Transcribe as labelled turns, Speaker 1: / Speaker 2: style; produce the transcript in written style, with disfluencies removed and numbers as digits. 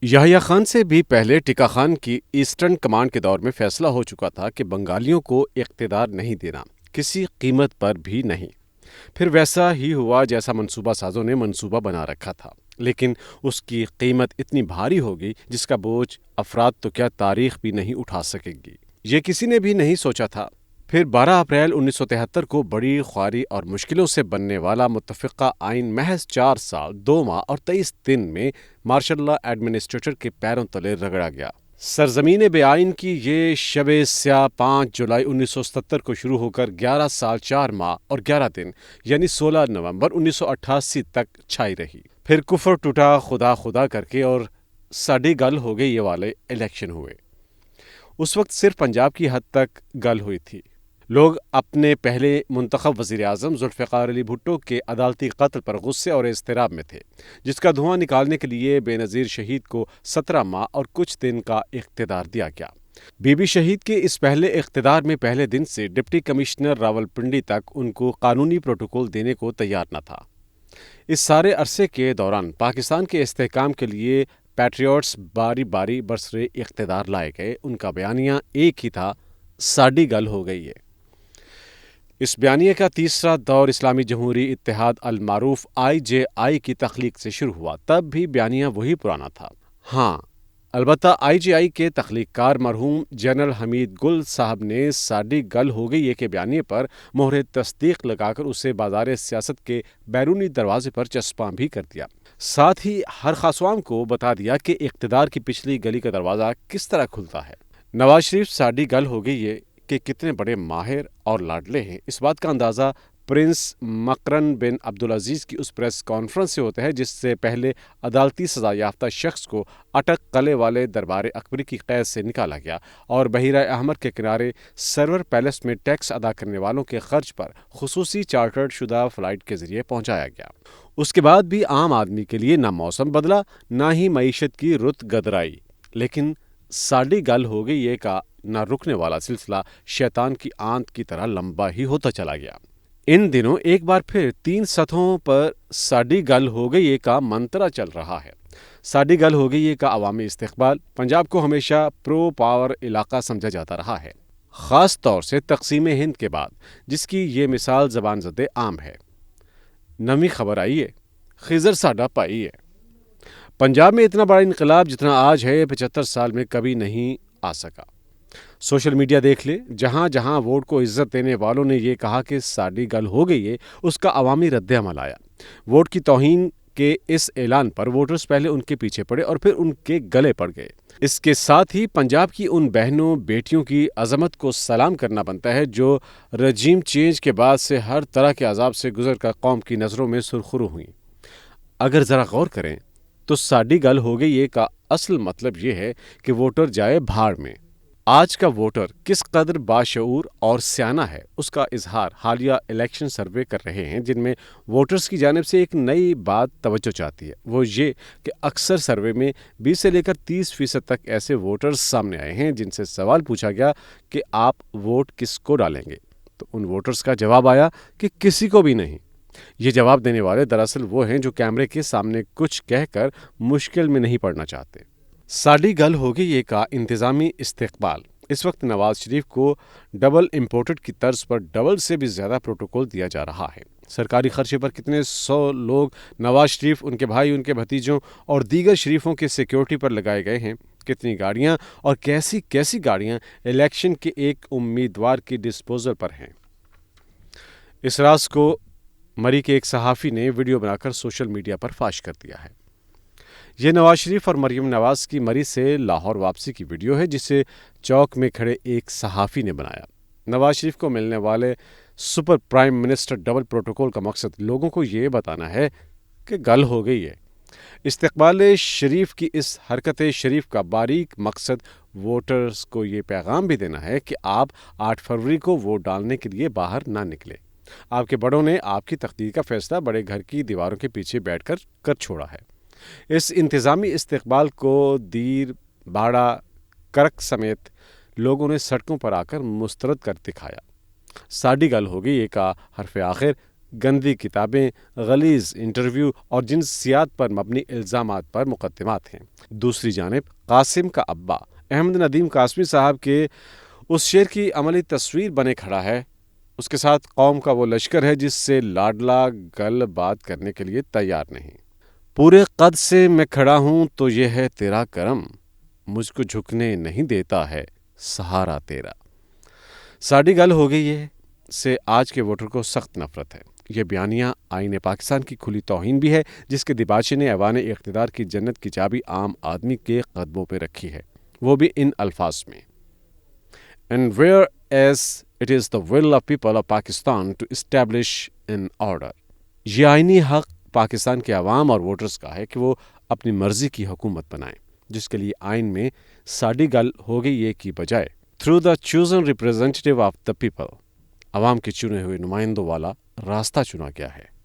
Speaker 1: یحییٰ خان سے بھی پہلے ٹکا خان کی ایسٹرن کمانڈ کے دور میں فیصلہ ہو چکا تھا کہ بنگالیوں کو اقتدار نہیں دینا، کسی قیمت پر بھی نہیں۔ پھر ویسا ہی ہوا جیسا منصوبہ سازوں نے منصوبہ بنا رکھا تھا، لیکن اس کی قیمت اتنی بھاری ہوگی جس کا بوجھ افراد تو کیا تاریخ بھی نہیں اٹھا سکے گی۔ یہ کسی نے بھی نہیں سوچا تھا۔ پھر 12 اپریل 1973 کو بڑی خواری اور مشکلوں سے بننے والا متفقہ آئین محض 4 سال 2 ماہ اور 23 دن میں مارشل لا ایڈمنسٹریٹر کے پیروں تلے رگڑا گیا۔ سرزمین بے آئین کی یہ شب سیاہ 5 جولائی 1977 کو شروع ہو کر 11 سال 4 ماہ اور 11 دن یعنی 16 نومبر 1988 تک چھائی رہی۔ پھر کفر ٹوٹا، خدا خدا کر کے اور ساڈی گل ہو گئی یہ والے الیکشن ہوئے۔ اس وقت صرف پنجاب کی حد تک گل ہوئی تھی۔ لوگ اپنے پہلے منتخب وزیر اعظم ذوالفقار علی بھٹو کے عدالتی قتل پر غصے اور اضطراب میں تھے، جس کا دھواں نکالنے کے لیے بے نظیر شہید کو 17 ماہ اور کچھ دن کا اقتدار دیا گیا۔ بی بی شہید کے اس پہلے اقتدار میں پہلے دن سے ڈپٹی کمشنر راولپنڈی تک ان کو قانونی پروٹوکول دینے کو تیار نہ تھا۔ اس سارے عرصے کے دوران پاکستان کے استحکام کے لیے پیٹریوٹس باری باری برسر اقتدار لائے گئے۔ ان کا بیانیہ ایک ہی تھا، ساڈی گل ہو گئی ہے۔ اس بیانیے کا تیسرا دور اسلامی جمہوری اتحاد المعروف IJI کی تخلیق سے شروع ہوا۔ تب بھی بیانیہ وہی پرانا تھا۔ ہاں، البتہ IJI کے تخلیق کار مرحوم جنرل حمید گل صاحب نے ساڈی گل ہو گئی ہے کے بیانیے پر مہر تصدیق لگا کر اسے بازار سیاست کے بیرونی دروازے پر چسپاں بھی کر دیا۔ ساتھ ہی ہر خاصوام کو بتا دیا کہ اقتدار کی پچھلی گلی کا دروازہ کس طرح کھلتا ہے۔ نواز شریف ساڈی گل ہو گئی ہے کہ کتنے بڑے ماہر اور لاڈلے ہیں، اس بات کا اندازہ پرنس مقرن بن عبدالعزیز کی اس پریس کانفرنس سے ہوتا ہے جس سے پہلے عدالتی سزا یافتہ شخص کو اٹک قلعے والے دربار اکبری کی قید سے نکالا گیا اور بحیرہ احمر کے کنارے سرور پیلس میں ٹیکس ادا کرنے والوں کے خرچ پر خصوصی چارٹرڈ شدہ فلائٹ کے ذریعے پہنچایا گیا۔ اس کے بعد بھی عام آدمی کے لیے نہ موسم بدلا، نہ ہی معیشت کی رت گدرائی، لیکن ساڈی گل ہو گئی یہ کا نہ رکنے والا سلسلہ شیطان کی آنت کی طرح لمبا ہی ہوتا چلا گیا۔ ان دنوں ایک بار پھر 3 سطحوں پر ساڈی گل ہو گئی یہ کا منترا چل رہا ہے۔ ساڈی گل ہو گئی یہ کا عوامی استقبال پنجاب کو ہمیشہ پرو پاور علاقہ سمجھا جاتا رہا ہے، خاص طور سے تقسیم ہند کے بعد، جس کی یہ مثال زبان زد عام ہے۔ نویں خبر آئی ہے، خضر ساڈا پائی ہے۔ پنجاب میں اتنا بڑا انقلاب جتنا آج ہے 75 سال میں کبھی نہیں آ سکا۔ سوشل میڈیا دیکھ لے، جہاں جہاں ووٹ کو عزت دینے والوں نے یہ کہا کہ ساڈی گل ہو گئی ہے، اس کا عوامی رد عمل آیا۔ ووٹ کی توہین کے اس اعلان پر ووٹرز پہلے ان کے پیچھے پڑے اور پھر ان کے گلے پڑ گئے۔ اس کے ساتھ ہی پنجاب کی ان بہنوں بیٹیوں کی عظمت کو سلام کرنا بنتا ہے جو رجیم چینج کے بعد سے ہر طرح کے عذاب سے گزر کر قوم کی نظروں میں سرخرو ہوئیں۔ اگر ذرا غور کریں تو ساڈی گل ہو گئی یہ کا اصل مطلب یہ ہے کہ ووٹر جائے بھاڑ میں۔ آج کا ووٹر کس قدر باشعور اور سیانہ ہے، اس کا اظہار حالیہ الیکشن سروے کر رہے ہیں، جن میں ووٹرز کی جانب سے ایک نئی بات توجہ چاہتی ہے۔ وہ یہ کہ اکثر سروے میں 20 سے لے کر 30% تک ایسے ووٹرز سامنے آئے ہیں جن سے سوال پوچھا گیا کہ آپ ووٹ کس کو ڈالیں گے، تو ان ووٹرز کا جواب آیا کہ کسی کو بھی نہیں۔ یہ جواب دینے والے دراصل وہ ہیں جو کیمرے کے سامنے کچھ کہہ کر مشکل میں نہیں پڑنا چاہتے۔ ساڈی گل ہو گئی یہ کا انتظامی استقبال اس وقت نواز شریف کو ڈبل امپورٹڈ کی طرز پر ڈبل سے بھی زیادہ پروٹوکول دیا جا رہا ہے۔ سرکاری خرچے پر کتنے 100 لوگ نواز شریف، ان کے بھائی، ان کے بھتیجوں اور دیگر شریفوں کے سیکیورٹی پر لگائے گئے ہیں۔ کتنی گاڑیاں اور کیسی کیسی گاڑیاں الیکشن کے ایک امیدوار کی ڈسپوزل پر ہیں۔ اس راز کو مری کے ایک صحافی نے ویڈیو بنا کر سوشل میڈیا پر فاش کر دیا ہے۔ یہ نواز شریف اور مریم نواز کی مری سے لاہور واپسی کی ویڈیو ہے جسے چوک میں کھڑے ایک صحافی نے بنایا۔ نواز شریف کو ملنے والے super prime minister double protocol کا مقصد لوگوں کو یہ بتانا ہے کہ گل ہو گئی ہے۔ استقبال شریف کی اس حرکت شریف کا باریک مقصد ووٹرز کو یہ پیغام بھی دینا ہے کہ آپ 8 فروری کو ووٹ ڈالنے کے لیے باہر نہ نکلیں۔ آپ کے بڑوں نے آپ کی تقدیر کا فیصلہ بڑے گھر کی دیواروں کے پیچھے بیٹھ کر چھوڑا ہے۔ اس انتظامی استقبال کو دیر باڑہ کرک سمیت لوگوں نے سڑکوں پر آ کر مسترد کر دکھایا۔ ساڈی گل ہو گئی یہ کا حرف آخر گندی کتابیں، غلیظ انٹرویو اور جنسیات پر مبنی الزامات پر مقدمات ہیں۔ دوسری جانب قاسم کا ابا احمد ندیم قاسمی صاحب کے اس شعر کی عملی تصویر بنے کھڑا ہے۔ اس کے ساتھ قوم کا وہ لشکر ہے جس سے لاڈلا گل بات کرنے کے لیے تیار نہیں۔ پورے قد سے میں کھڑا ہوں تو یہ ہے تیرا کرم، مجھ کو جھکنے نہیں دیتا ہے سہارا تیرا۔ ساڈی گل ہو گئی ہے سے آج کے ووٹر کو سخت نفرت ہے۔ یہ بیانیہ آئین پاکستان کی کھلی توہین بھی ہے، جس کے دیباچے نے ایوان اقتدار کی جنت کی چابی عام آدمی کے قدموں پہ رکھی ہے، وہ بھی ان الفاظ میں And whereas it is the will of people of Pakistan to establish an order۔ یہ آئینی حق پاکستان کے عوام اور ووٹرز کا ہے کہ وہ اپنی مرضی کی حکومت بنائیں، جس کے لیے آئین میں ساڈی گل ہو گئی یہ کی بجائے through the chosen representative of the people، عوام کے چنے ہوئے نمائندوں والا راستہ چنا گیا ہے۔